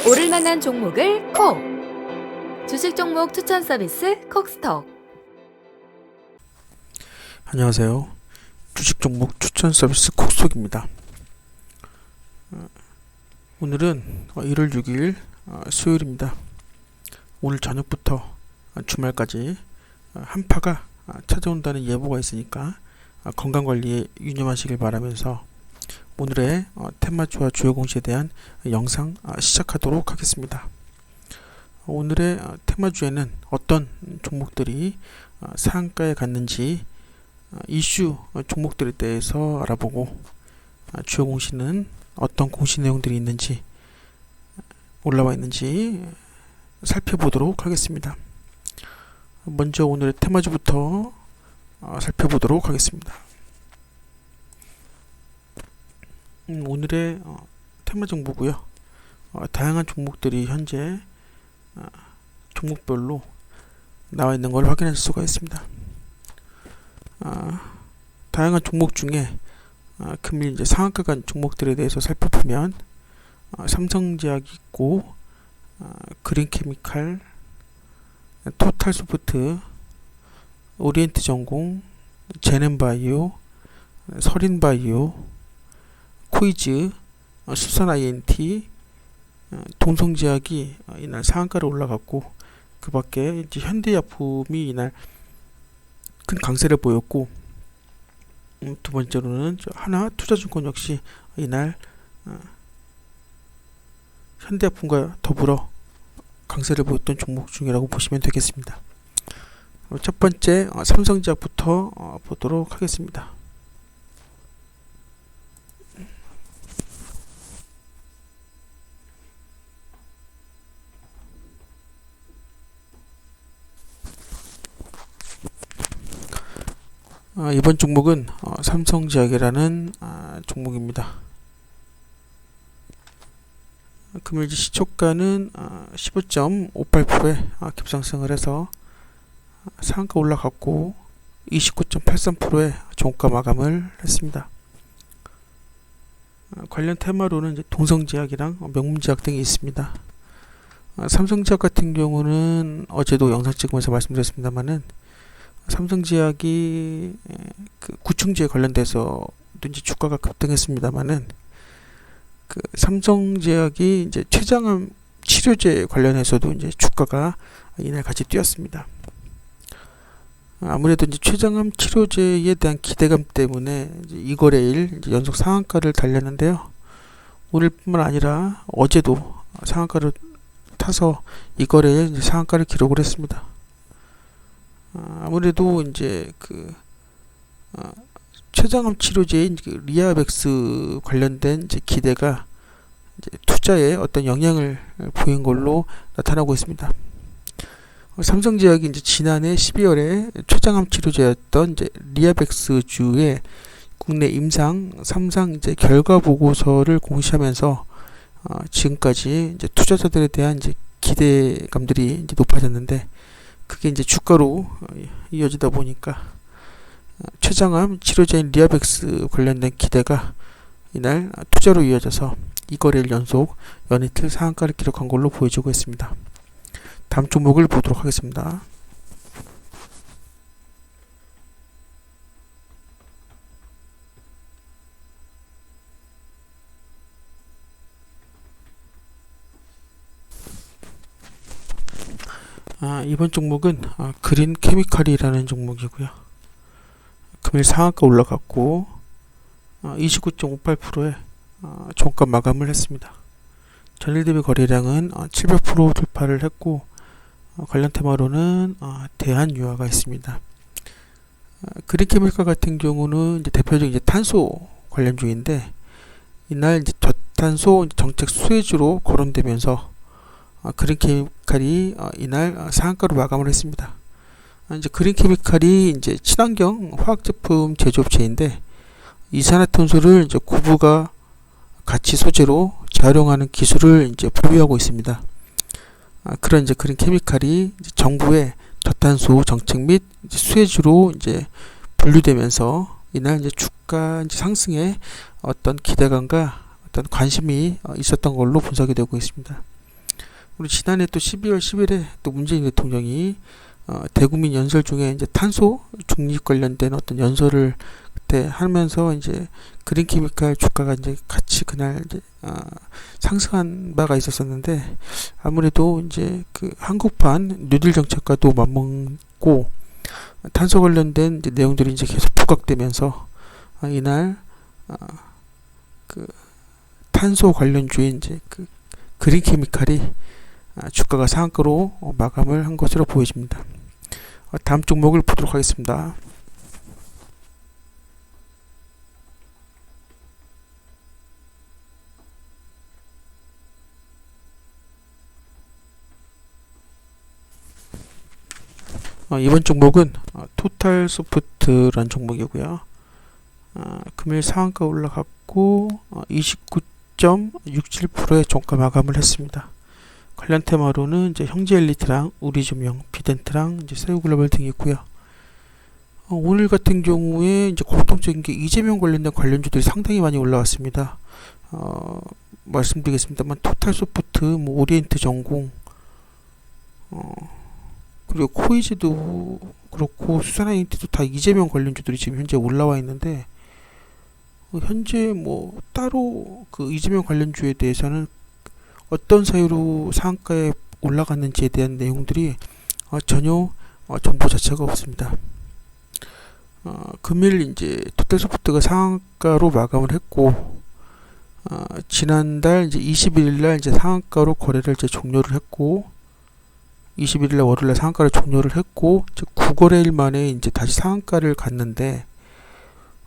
오를 만한 종목을 콕! 주식 종목 추천 서비스 콕스톡. 안녕하세요. 주식 종목 추천 서비스 콕스톡입니다. 오늘은 1월 6일 수요일입니다. 오늘 저녁부터 주말까지 한파가 찾아온다는 예보가 있으니까 건강관리에 유념하시길 바라면서 오늘의 테마주와 주요 공시에 대한 영상 시작하도록 하겠습니다. 오늘의 테마주에는 어떤 종목들이 상한가에 갔는지 이슈 종목들에 대해서 알아보고 주요 공시는 어떤 공시 내용들이 있는지 올라와 있는지 살펴보도록 하겠습니다. 먼저 오늘의 테마주부터 살펴보도록 하겠습니다. 오늘의 테마 정보고요. 다양한 종목들이 현재 종목별로 나와 있는 걸 확인할 수가 있습니다. 다양한 종목 중에 금일 이제 상한가 간 종목들에 대해서 살펴보면 삼성제약이 있고 그린케미칼, 토탈소프트, 오리엔트전공, 제넨바이오, 서린바이오, 코이즈, 수산INT, 동성제약이 이날 상한가로 올라갔고 그 밖에 이제 현대약품이 이날 큰 강세를 보였고 두 번째로는 하나투자증권 역시 이날 현대약품과 더불어 강세를 보였던 종목 중이라고 보시면 되겠습니다. 첫 번째 삼성제약부터 보도록 하겠습니다. 이번 종목은 삼성제약이라는 종목입니다. 금일 시초가는 15.58%에 급상승을 해서 상한가 올라갔고 29.83%의 종가 마감을 했습니다. 관련 테마로는 이제 동성제약이랑 명문제약 등이 있습니다. 삼성제약 같은 경우는 어제도 영상 찍으면서 말씀드렸습니다만은 삼성제약이 그 구충제 관련돼서 이제 주가가 급등했습니다만은 그 삼성제약이 이제 췌장암 치료제 관련해서도 이제 주가가 이날 같이 뛰었습니다. 아무래도 이제 췌장암 치료제에 대한 기대감 때문에 이제 이 거래일 이제 연속 상한가를 달렸는데요. 오늘뿐만 아니라 어제도 상한가를 타서 이 거래일 이제 상한가를 기록을 했습니다. 아무래도 이제 그 췌장암 치료제인 리아벡스 관련된 이제 기대가 이제 투자에 어떤 영향을 보인 걸로 나타나고 있습니다. 삼성제약이 이제 지난해 12월에 췌장암 치료제였던 이제 리아벡스주의 국내 임상 3상 이제 결과 보고서를 공시하면서 지금까지 이제 투자자들에 대한 이제 기대감들이 이제 높아졌는데 그게 이제 주가로 이어지다 보니까 췌장암 치료제인 리아벡스 관련된 기대가 이날 투자로 이어져서 이 거래일 연속 연이틀 상한가를 기록한 걸로 보여지고 있습니다. 다음 종목을 보도록 하겠습니다. 이번 종목은 그린케미칼이라는 종목이고요. 금일 상한가 올라갔고 29.58%의 종가 마감을 했습니다. 전일 대비 거래량은 700% 돌파를 했고 관련 테마로는 대한유화가 있습니다. 그린케미칼 같은 경우는 이제 대표적인 이제 탄소 관련주인데 이날 이제 저탄소 정책 수혜주로 거론되면서 그린케미칼이 이날 상한가로 마감을 했습니다. 이제 그린케미칼이 이제 친환경 화학제품 제조업체인데 이산화탄소를 이제 고부가 가치 소재로 재활용하는 기술을 이제 보유하고 있습니다. 그런 이제 그린케미칼이 정부의 저탄소 정책 및 수혜주로 이제 분류되면서 이날 이제 주가 이제 상승에 어떤 기대감과 어떤 관심이 있었던 걸로 분석이 되고 있습니다. 우리 지난해 또 12월 10일에 또 문재인 대통령이 대국민 연설 중에 이제 탄소 중립 관련된 어떤 연설을 그때 하면서 이제 그린케미칼 주가가 이제 같이 그날 이제 상승한 바가 있었었는데, 아무래도 이제 그 한국판 뉴딜 정책과도 맞먹고 탄소 관련된 이제 내용들이 이제 계속 부각되면서 이날 그 탄소 관련주의 이제 그 그린케미칼이 주가가 상한가로 마감을 한 것으로 보여집니다. 다음 종목을 보도록 하겠습니다. 이번 종목은 토탈소프트라는 종목이고요. 금일 상한가 올라갔고 29.67%의 종가 마감을 했습니다. 관련 테마로는 이제 형제엘리트랑 우리조명, 비덴트랑 이제 세우글로벌 등이 있고요. 오늘 같은 경우에 이제 공통적인 게 이재명 관련된 관련주들이 상당히 많이 올라왔습니다. 말씀드리겠습니다만 토탈소프트, 뭐 오리엔트 전공, 그리고 코이즈도 그렇고 수산화인트도 다 이재명 관련주들이 지금 현재 올라와 있는데, 현재 뭐 따로 그 이재명 관련주에 대해서는 어떤 사유로 상한가에 올라갔는지에 대한 내용들이 전혀 정보 자체가 없습니다. 금일 이제 토탈소프트가 상한가로 마감을 했고, 지난달 이제 21일 날 이제 상한가로 거래를 이제 종료를 했고, 21일 날 월요일 날 상한가를 종료를 했고, 이제 9거래일 만에 이제 다시 상한가를 갔는데,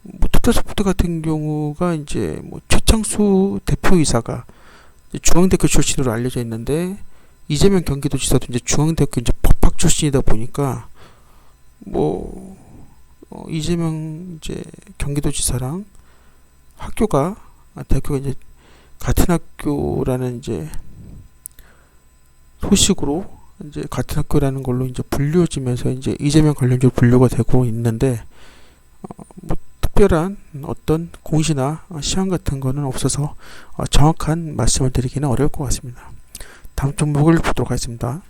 뭐 토탈소프트 같은 경우가 이제 뭐 최창수 대표이사가 중앙대표 출신으로 알려져 있는데, 이재명 경기도지사도 이제 중앙대표 이제 법학 출신이다 보니까 뭐 이재명 이제 경기도지사랑 대학교가 이제 같은 학교라는 이제 소식으로 이제 같은 학교라는 걸로 이제 불려지면서 이제 이재명 관련주로 분류가 되고 있는데, 뭐 특별한 어떤 공시나 시황 같은 거는 없어서 정확한 말씀을 드리기는 어려울 것 같습니다. 다음 종목을 보도록 하겠습니다.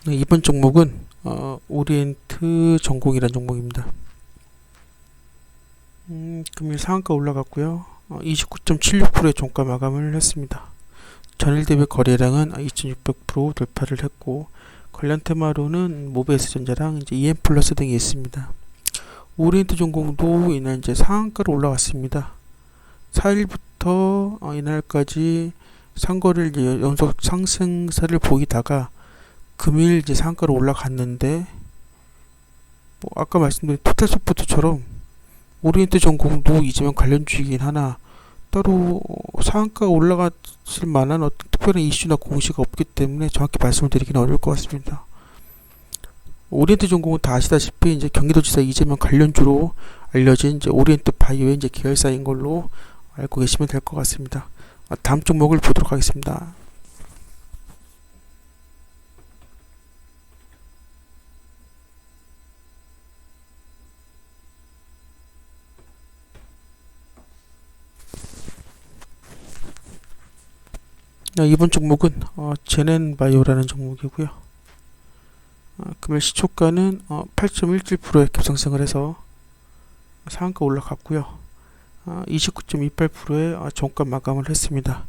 이번 종목은 오리엔트 전공이라는 종목입니다. 금일 상한가 올라갔고요. 29.76%의 종가 마감을 했습니다. 전일 대비 거래량은 2,600% 돌파를 했고, 관련 테마로는 모비스전자랑 이제 EM플러스 등이 있습니다. 오리엔트 전공도 이날 이제 상한가로 올라왔습니다. 4일부터 이날까지 상거래를 이제 연속 상승세를 보이다가 금일 이제 상한가로 올라갔는데, 뭐 아까 말씀드린 토탈소프트처럼 오리엔트 전공도 이재명 관련주이긴 하나 따로 상한가 올라갔을 만한 어떤 특별한 이슈나 공시가 없기 때문에 정확히 말씀을 드리기는 어려울 것 같습니다. 오리엔트 전공은 다 아시다시피 이제 경기도지사 이재명 관련주로 알려진 이제 오리엔트 바이오의 이제 계열사인 걸로 알고 계시면 될 것 같습니다. 다음 종목을 보도록 하겠습니다. 이번 종목은 제넨바이오라는 종목이고요. 금일 시초가는 8.17%의 급상승을 해서 상한가 올라갔고요. 29.28%의 종가 마감을 했습니다.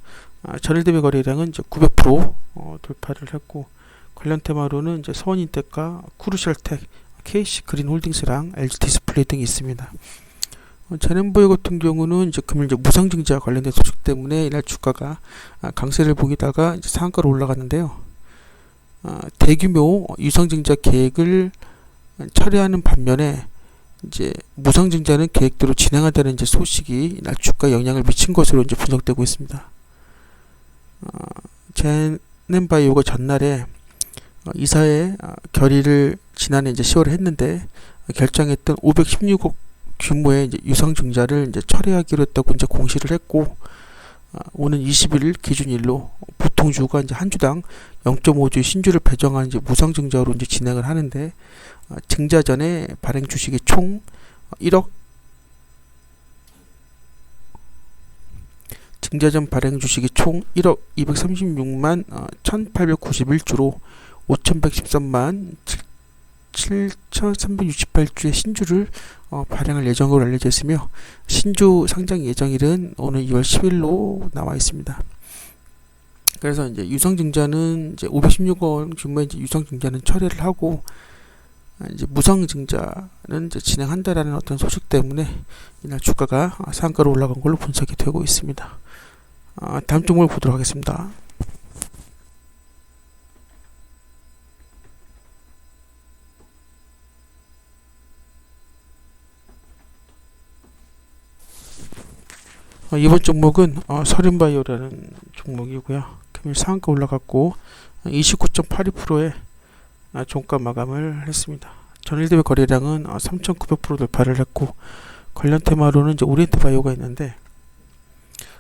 전일 대비 거래량은 이제 900% 돌파를 했고, 관련 테마로는 이제 서원인텍과 쿠르셜텍, KC 그린홀딩스랑 LG 디스플레이 등이 있습니다. 제넨바이오 같은 경우는 이제 금일 이제 무상증자 관련된 소식 때문에 이날 주가가 강세를 보이다가 이제 상한가로 올라갔는데요. 대규모 유상증자 계획을 철회하는 반면에 이제 무상증자는 계획대로 진행한다는 이제 소식이 이날 주가에 영향을 미친 것으로 이제 분석되고 있습니다. 제넨바이오가 전날에 이사의 결의를 지난해 이제 10월에 했는데 결정했던 516억 규모의 이제 유상증자를 이제 철회하기로 했다고 이제 공시를 했고 오는 21일 기준일로 보통주가 이제 한 주당 0.5주 신주를 배정한 이제 무상증자로 이제 진행을 하는데 증자 전에 발행 주식이 총 1억 증자 전 발행 주식이 총 1억 236만 1891주로 5113만 7368주의 신주를 발행할 예정으로 알려져 있으며 신주 상장 예정일은 오늘 2월 10일로 나와 있습니다. 그래서 이제 유상증자는 이제 516원 규모의 이제 유상증자는 철회를 하고 이제 무상증자는 이제 진행한다라는 어떤 소식 때문에 이날 주가가 상한가로 올라간 걸로 분석이 되고 있습니다. 다음 종목을 보도록 하겠습니다. 이번 종목은 서린바이오라는 종목이고요. 금일 상한가 올라갔고 29.82%의 종가 마감을 했습니다. 전일 대비 거래량은 3,900% 돌파를 했고 관련 테마로는 이제 오리엔트바이오가 있는데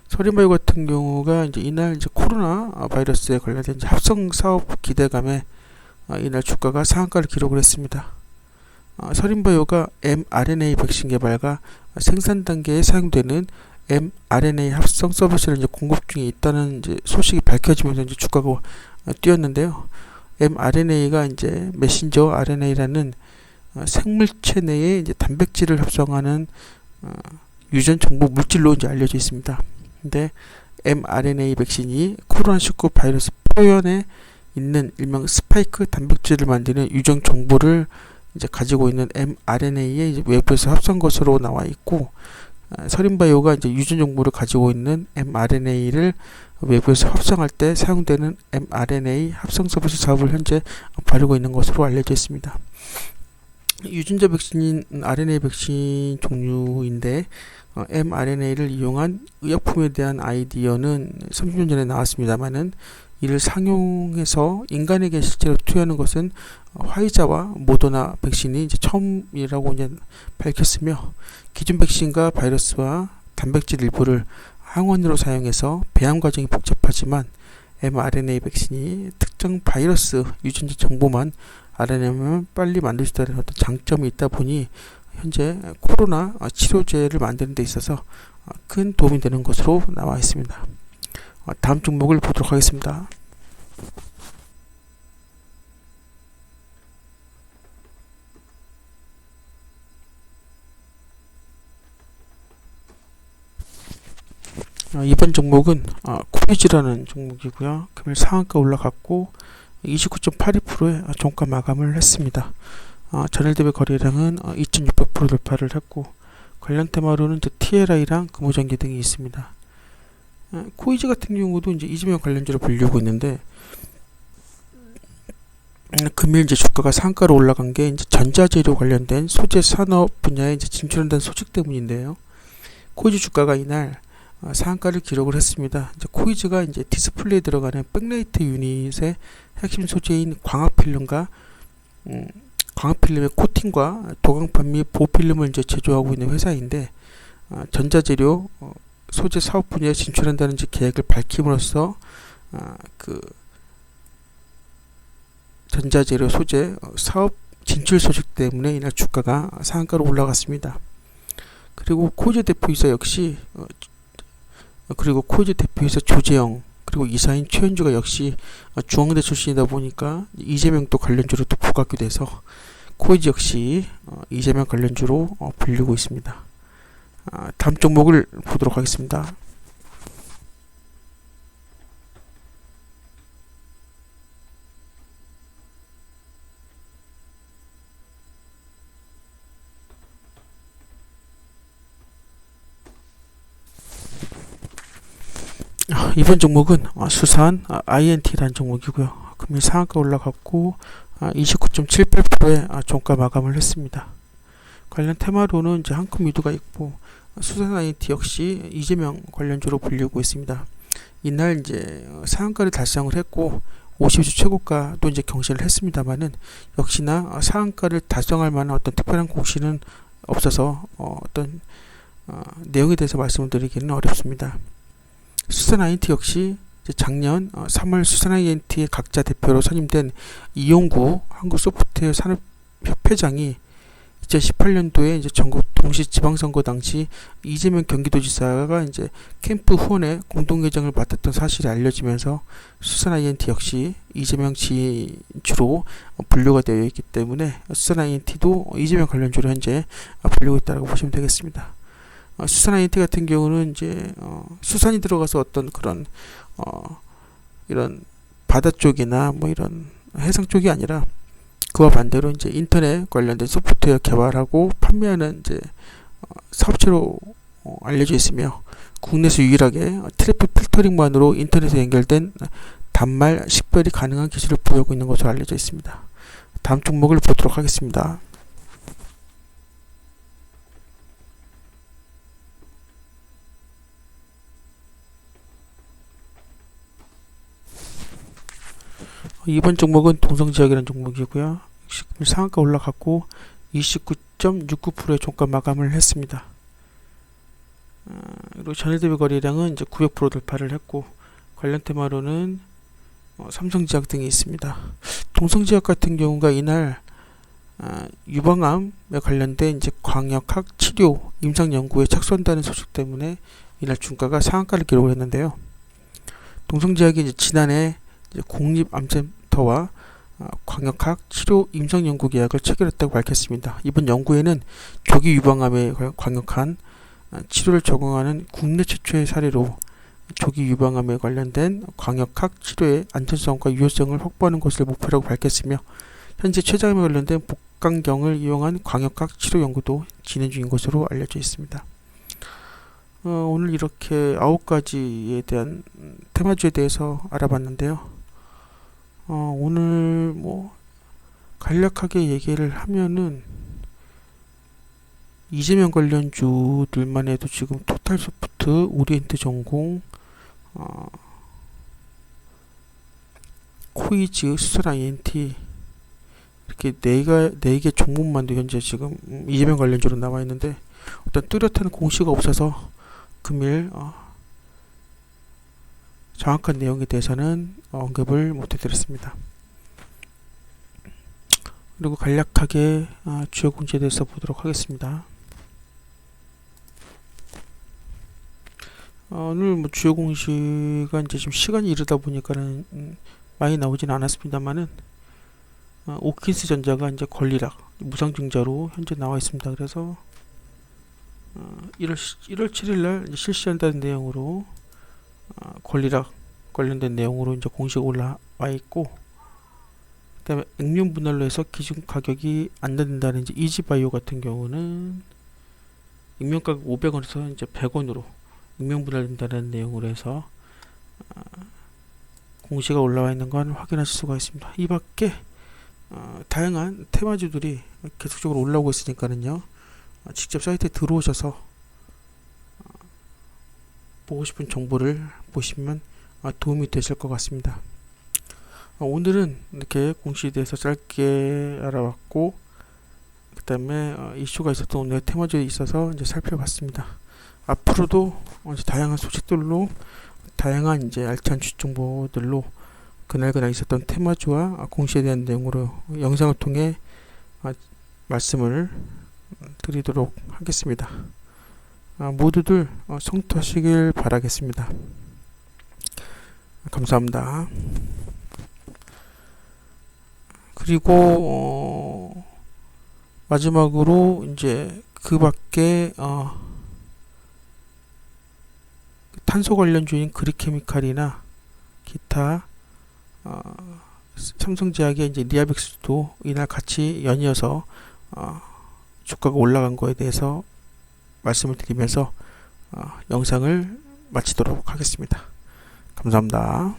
서린바이오 같은 경우가 이제 이날 이제 코로나 바이러스에 관련된 이제 합성 사업 기대감에 이날 주가가 상한가를 기록을 했습니다. 서린바이오가 mRNA 백신 개발과 생산 단계에 사용되는 mRNA 합성 서비스를 이제 공급 중에 있다는 이제 소식이 밝혀지면서 이제 주가가 뛰었는데요. mRNA가 이제 메신저 RNA라는 생물체 내에 이제 단백질을 합성하는 유전 정보 물질로 이제 알려져 있습니다. 근데 mRNA 백신이 코로나19 바이러스 표현에 있는 일명 스파이크 단백질을 만드는 유전 정보를 이제 가지고 있는 mRNA의 이제 외부에서 합성 것으로 나와 있고 서린바이오가 이제 유전 정보를 가지고 있는 mRNA를 외부에서 합성할 때 사용되는 mRNA 합성 서비스 사업을 현재 벌이고 있는 것으로 알려져 있습니다. 유전자 백신인 RNA 백신 종류인데 mRNA를 이용한 의약품에 대한 아이디어는 30년 전에 나왔습니다만은 이를 상용해서 인간에게 실제로 투여하는 것은 화이자와 모더나 백신이 이제 처음이라고 이제 밝혔으며 기존 백신과 바이러스와 단백질 일부를 항원으로 사용해서 배양 과정이 복잡하지만 mRNA 백신이 특정 바이러스 유전자 정보만 알아내면 빨리 만들 수 있다는 어떤 장점이 있다 보니 현재 코로나 치료제를 만드는 데 있어서 큰 도움이 되는 것으로 나와 있습니다. 다음 종목을 보도록 하겠습니다. 이번 종목은 코이즈라는 종목이고요. 금일 상한가 올라갔고 29.82%의 종가 마감을 했습니다. 전일 대비 거래량은 2,600% 돌파를 했고 관련 테마로는 TLI랑 금호전기 등이 있습니다. 코이즈 같은 경우도 이제 이재명 관련주로 불리고 있는데 금일 이제 주가가 상한가로 올라간 게 이제 전자재료 관련된 소재 산업 분야에 이제 진출한다는 소식 때문인데요. 코이즈 주가가 이날 상한가를 기록을 했습니다. 이제 코이즈가 이제 디스플레이에 들어가는 백라이트 유닛의 핵심 소재인 광학필름과 광학필름의 코팅과 도강판 및 보호필름을 이제 제조하고 있는 회사인데 전자재료 소재 사업 분야에 진출한다는 이제 계획을 밝힘으로써 그 전자재료 소재 사업 진출 소식 때문에 이날 주가가 상한가로 올라갔습니다. 그리고 코이즈 대표이사 역시 그리고 코이즈 대표이사 조재영 그리고 이사인 최현주가 역시 중앙대 출신이다 보니까 이재명도 관련주로 또 부각이 돼서 코이즈 역시 이재명 관련주로 불리고 있습니다. 다음 종목을 보도록 하겠습니다. 이번 종목은 수산 INT라는 종목이고요. 금일 상한가 올라갔고 29.78%의 종가 마감을 했습니다. 관련 테마로는 이제 한큼 미두가 있고 수산 INT 역시 이재명 관련주로 불리고 있습니다. 이날 이제 상한가를 달성을 했고 50주 최고가도 이제 경신을 했습니다만은 역시나 상한가를 달성할 만한 어떤 특별한 공시는 없어서 어떤 내용에 대해서 말씀을 드리기는 어렵습니다. 수산 INT 역시 작년 3월 수산 INT의 각자 대표로 선임된 이용구 한국소프트웨어 산업협회장이 2018년도에 이제 전국 동시 지방선거 당시 이재명 경기도지사가 이제 캠프 후원의 공동회장을 맡았던 사실이 알려지면서 수산 INT 역시 이재명 지인주로 분류가 되어 있기 때문에 수산 INT도 이재명 관련주로 현재 분류고 있다고 보시면 되겠습니다. 수산 INT 같은 경우는 이제 수산이 들어가서 어떤 그런 이런 바다 쪽이나 뭐 이런 해상 쪽이 아니라 그와 반대로 이제 인터넷 관련된 소프트웨어 개발하고 판매하는 이제 사업체로 알려져 있으며 국내에서 유일하게 트래픽 필터링만으로 인터넷에 연결된 단말 식별이 가능한 기술을 보유하고 있는 것으로 알려져 있습니다. 다음 종목을 보도록 하겠습니다. 이번 종목은 동성지역이라는 종목이고요. 상한가 올라갔고 29.69%의 종가 마감을 했습니다. 그리고 전일 대비 거래량은 이제 900% 돌파를 했고 관련 테마로는 삼성지역 등이 있습니다. 동성지역 같은 경우가 이날 유방암에 관련된 이제 광역학 치료 임상 연구에 착수한다는 소식 때문에 이날 주가가 상한가를 기록을 했는데요. 동성지역이 이제 지난해 국립암센터와 광역학 치료 임상 연구 계약을 체결했다고 밝혔습니다. 이번 연구에는 조기 유방암에 광역한 치료를 적용하는 국내 최초의 사례로 조기 유방암에 관련된 광역학 치료의 안전성과 유효성을 확보하는 것을 목표라고 밝혔으며 현재 췌장암에 관련된 복강경을 이용한 광역학 치료 연구도 진행 중인 것으로 알려져 있습니다. 오늘 이렇게 9가지에 대한 테마주에 대해서 알아봤는데요. 오늘 뭐 간략하게 얘기를 하면은 이재명 관련주들만 해도 지금 토탈소프트, 오리엔트 전공, 코이즈, 수산 INT 이렇게 4개 종목만도 현재 지금 이재명 관련주로 나와 있는데 어떤 뚜렷한 공시가 없어서 금일 정확한 내용에 대해서는 언급을 못 해드렸습니다. 그리고 간략하게 주요 공시에 대해서 보도록 하겠습니다. 오늘 뭐 주요 공시가 이제 지금 시간이 이르다 보니까는 많이 나오지는 않았습니다만은 오킨스 전자가 이제 권리락 무상증자로 현재 나와 있습니다. 그래서 1월 7일 날 실시한다는 내용으로 권리락 관련된 내용으로 이제 공시가 올라와 있고, 그다음에 액면 분할로 해서 기준 가격이 안된다는 이제 이지바이오 같은 경우는 액면 가격 500원에서 이제 100원으로 액면 분할된다는 내용으로 해서 공시가 올라와 있는 건 확인하실 수가 있습니다. 이 밖에 다양한 테마주들이 계속적으로 올라오고 있으니까는요, 직접 사이트에 들어오셔서 보고 싶은 정보를 보시면 도움이 되실 것 같습니다. 오늘은 이렇게 공시에 대해서 짧게 알아봤고, 그 다음에 이슈가 있었던 오늘의 테마주에 있어서 이제 살펴봤습니다. 앞으로도 이제 다양한 소식들로, 다양한 이제 알찬 주식 정보들로 그날그날 있었던 테마주와 공시에 대한 내용으로 영상을 통해 말씀을 드리도록 하겠습니다. 모두들 성투하시길 바라겠습니다. 감사합니다. 그리고 마지막으로 이제 그 밖에 탄소 관련주인 그리케미칼이나 기타 삼성제약의 이제 리아백스도 이날 같이 연이어서 주가가 올라간 거에 대해서 말씀을 드리면서 영상을 마치도록 하겠습니다. 감사합니다.